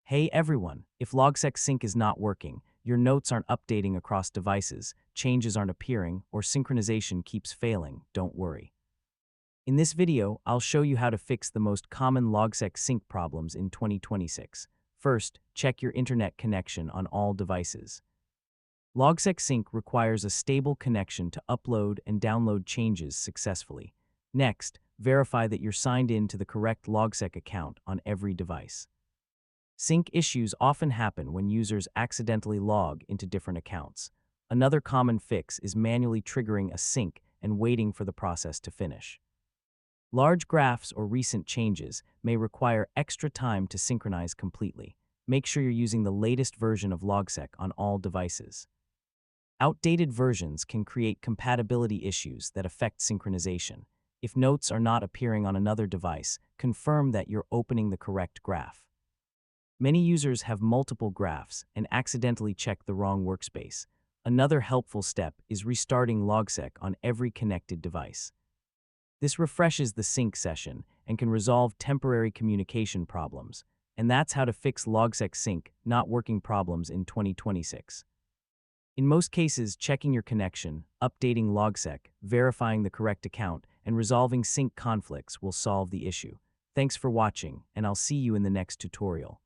Hey everyone, if Logseq Sync is not working, your notes aren't updating across devices, changes aren't appearing, or synchronization keeps failing, don't worry. In this video, I'll show you how to fix the most common Logseq Sync problems in 2026. First, check your internet connection on all devices. Logseq Sync requires a stable connection to upload and download changes successfully. Next, verify that you're signed in to the correct Logseq account on every device. Sync issues often happen when users accidentally log into different accounts. Another common fix is manually triggering a sync and waiting for the process to finish. Large graphs or recent changes may require extra time to synchronize completely. Make sure you're using the latest version of Logseq on all devices. Outdated versions can create compatibility issues that affect synchronization. If notes are not appearing on another device, confirm that you're opening the correct graph. Many users have multiple graphs and accidentally check the wrong workspace. Another helpful step is restarting Logseq on every connected device. This refreshes the sync session and can resolve temporary communication problems. And that's how to fix Logseq Sync not working problems in 2026. In most cases, checking your connection, updating Logseq, verifying the correct account, and resolving sync conflicts will solve the issue. Thanks for watching, and I'll see you in the next tutorial.